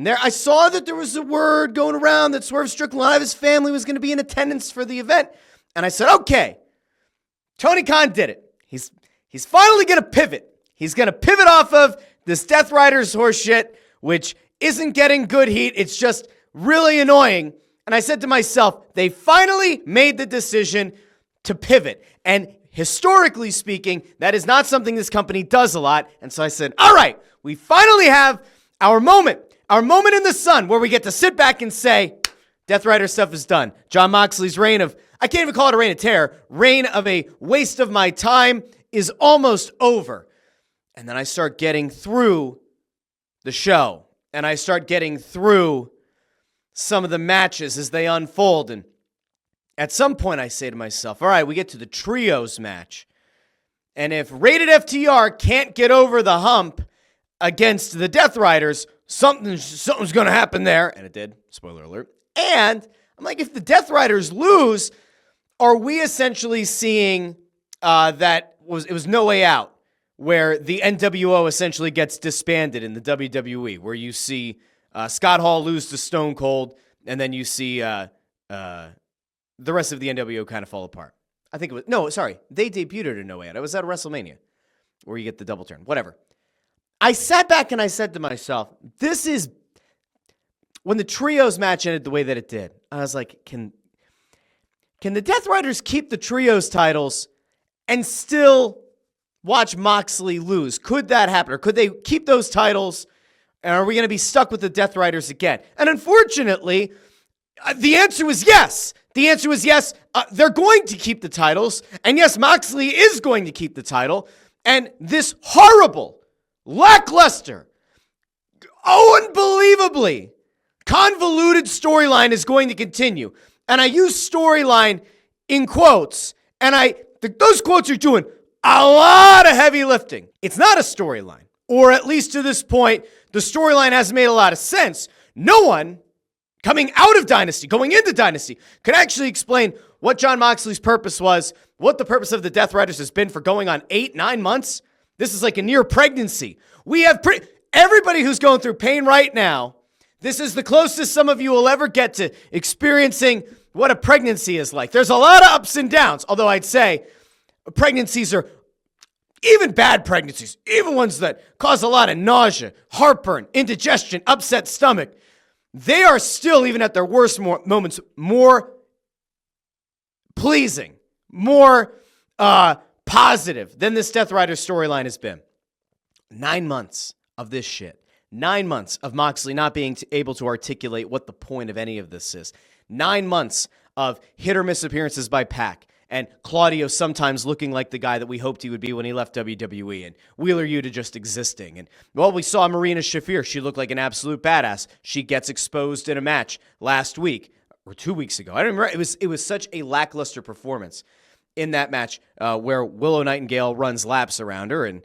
there, I saw that there was a word going around that Swerve Strickland, a lot of his family was going to be in attendance for the event. And I said, okay, Tony Khan did it. He's finally going to pivot. He's going to pivot off of this Death Riders horse shit, which isn't getting good heat. It's just really annoying. And I said to myself, they finally made the decision to pivot. And historically speaking, that is not something this company does a lot. And so I said, all right, we finally have our moment in the sun where we get to sit back and say, Death Rider stuff is done. Jon Moxley's reign of, I can't even call it a reign of terror, reign of a waste of my time is almost over. And then I start getting through the show, and I start getting through some of the matches as they unfold. And at some point I say to myself, all right, we get to the trios match. And if Rated FTR can't get over the hump against the Death Riders, something's going to happen there. And it did. Spoiler alert. And I'm like, if the Death Riders lose, are we essentially seeing it was No Way Out, where the NWO essentially gets disbanded in the WWE, where you see Scott Hall lose to Stone Cold, and then you see the rest of the NWO kind of fall apart. I think it was, no, sorry, they debuted it in No Way Out. It was at WrestleMania, where you get the double turn, whatever. I sat back and I said to myself, when the trios match ended the way that it did, I was like, can the Death Riders keep the trios titles and still watch Moxley lose? Could that happen? Or could they keep those titles? And are we going to be stuck with the Death Riders again? And unfortunately, the answer was yes. The answer was yes. They're going to keep the titles. And yes, Moxley is going to keep the title. And this horrible, lackluster, unbelievably convoluted storyline is going to continue. And I use storyline in quotes. And those quotes are doing a lot of heavy lifting. It's not a storyline. Or at least to this point, the storyline hasn't made a lot of sense. No one coming out of Dynasty, going into Dynasty, could actually explain what Jon Moxley's purpose was, what the purpose of the Death Riders has been for going on 8-9 months. This is like a near pregnancy. We have everybody who's going through pain right now. This is the closest some of you will ever get to experiencing what a pregnancy is like. There's a lot of ups and downs, although I'd say pregnancies are, even bad pregnancies, even ones that cause a lot of nausea, heartburn, indigestion, upset stomach, they are still, even at their worst moments, more pleasing, more positive than this Death Rider storyline has been. 9 months of this shit. 9 months of Moxley not being able to articulate what the point of any of this is. 9 months of hit or miss appearances by Pac. And Claudio sometimes looking like the guy that we hoped he would be when he left WWE. And Wheeler Yuta just existing. And, well, we saw Marina Shafir. She looked like an absolute badass. She gets exposed in a match last week or 2 weeks ago. I don't remember. It was such a lackluster performance in that match where Willow Nightingale runs laps around her and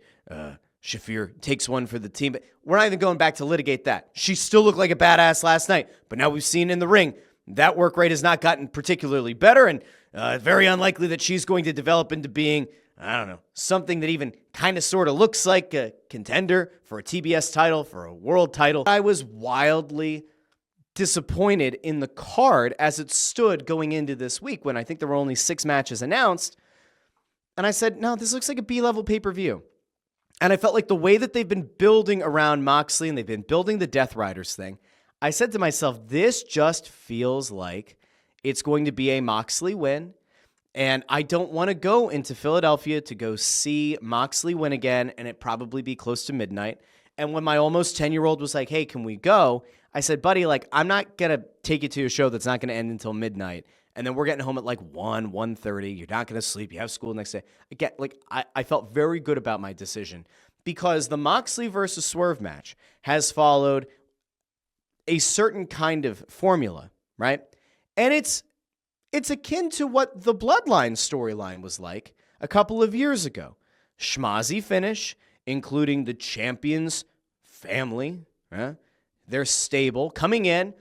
Shafir takes one for the team. But we're not even going back to litigate that. She still looked like a badass last night. But now we've seen in the ring, that work rate has not gotten particularly better. And very unlikely that she's going to develop into being, I don't know, something that even kind of sort of looks like a contender for a TBS title, for a world title. I was wildly disappointed in the card as it stood going into this week when I think there were only 6 matches announced. And I said, no, this looks like a B-level pay-per-view. And I felt like the way that they've been building around Moxley and they've been building the Death Riders thing, I said to myself, this just feels like it's going to be a Moxley win, and I don't want to go into Philadelphia to go see Moxley win again, and it probably be close to midnight. And when my almost 10-year-old was like, hey, can we go? I said, buddy, like, I'm not going to take you to a show that's not going to end until midnight, and then we're getting home at like 1:30. You're not going to sleep. You have school the next day. Again, like, I felt very good about my decision because the Moxley versus Swerve match has followed a certain kind of formula, right? And it's akin to what the Bloodline storyline was like a couple of years ago. Schmozzy finish, including the champion's family, their stable, coming in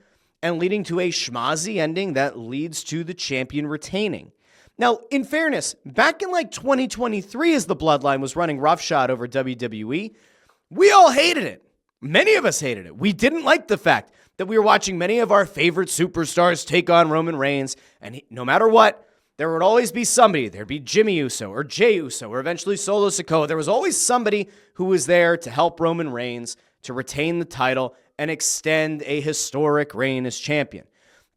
and leading to a schmozzy ending that leads to the champion retaining. Now, in fairness, back in like 2023 as the Bloodline was running roughshod over WWE, we all hated it. Many of us hated it. We didn't like the fact that we were watching many of our favorite superstars take on Roman Reigns, and no matter what, there would always be somebody. There'd be Jimmy Uso or Jey Uso or eventually Solo Sikoa. There was always somebody who was there to help Roman Reigns to retain the title and extend a historic reign as champion.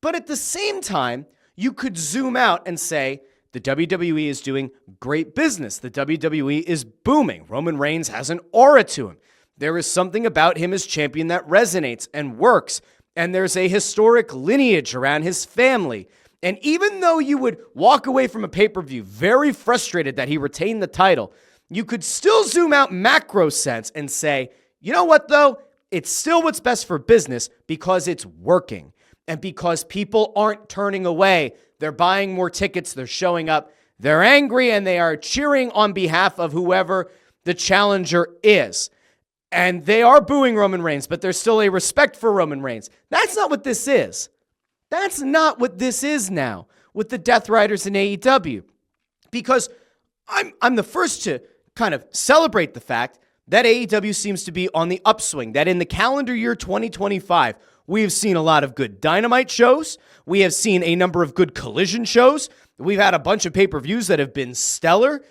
But at the same time, you could zoom out and say, the WWE is doing great business. The WWE is booming. Roman Reigns has an aura to him. There is something about him as champion that resonates and works. And there's a historic lineage around his family. And even though you would walk away from a pay-per-view very frustrated that he retained the title, you could still zoom out macro sense and say, you know what though? It's still what's best for business because it's working. And because people aren't turning away. They're buying more tickets. They're showing up. They're angry and they are cheering on behalf of whoever the challenger is. And they are booing Roman Reigns, but there's still a respect for Roman Reigns. That's not what this is. That's not what this is now with the Death Riders in AEW. Because I'm the first to kind of celebrate the fact that AEW seems to be on the upswing, that in the calendar year 2025, we have seen a lot of good Dynamite shows. We have seen a number of good Collision shows. We've had a bunch of pay-per-views that have been stellar.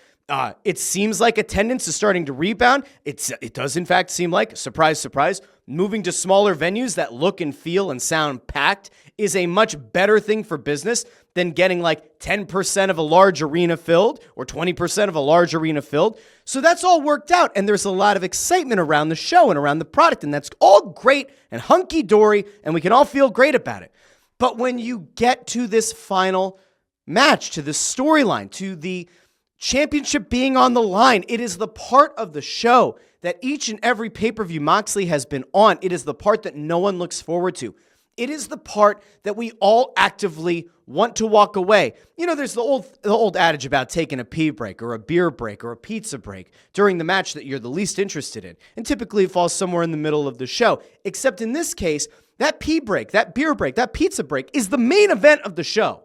It seems like attendance is starting to rebound. It does, in fact, seem like, surprise, surprise, moving to smaller venues that look and feel and sound packed is a much better thing for business than getting like 10% of a large arena filled or 20% of a large arena filled. So that's all worked out, and there's a lot of excitement around the show and around the product, and that's all great and hunky-dory, and we can all feel great about it. But when you get to this final match, to the storyline, to the championship being on the line, it is the part of the show that each and every pay-per-view Moxley has been on. It is the part that no one looks forward to. It is the part that we all actively want to walk away. You know, there's the old adage about taking a pee break or a beer break or a pizza break during the match that you're the least interested in. And typically it falls somewhere in the middle of the show. Except in this case, that pee break, that beer break, that pizza break is the main event of the show.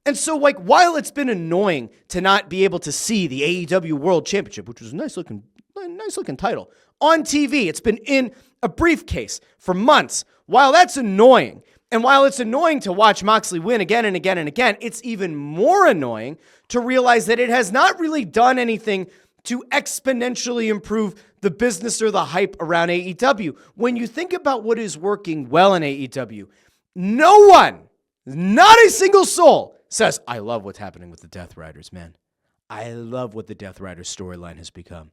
And so, like, while it's been annoying to not be able to see the AEW World Championship, which was a nice looking title, on TV, it's been in a briefcase for months. While that's annoying, and while it's annoying to watch Moxley win again and again and again, it's even more annoying to realize that it has not really done anything to exponentially improve the business or the hype around AEW. When you think about what is working well in AEW, no one, not a single soul, says, I love what's happening with the Death Riders, man. I love what the Death Riders storyline has become.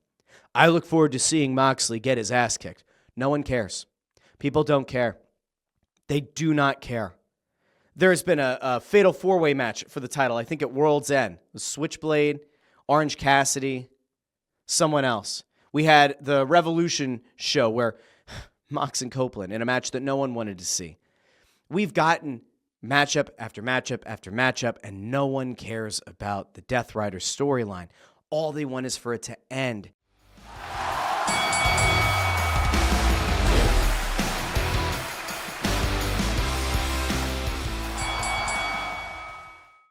I look forward to seeing Moxley get his ass kicked. No one cares. People don't care. They do not care. There's been a fatal four-way match for the title, I think at World's End. It was Switchblade, Orange Cassidy, someone else. We had the Revolution show where Mox and Copeland in a match that no one wanted to see. We've gotten matchup after matchup after matchup, and no one cares about the Death Rider storyline. All they want is for it to end.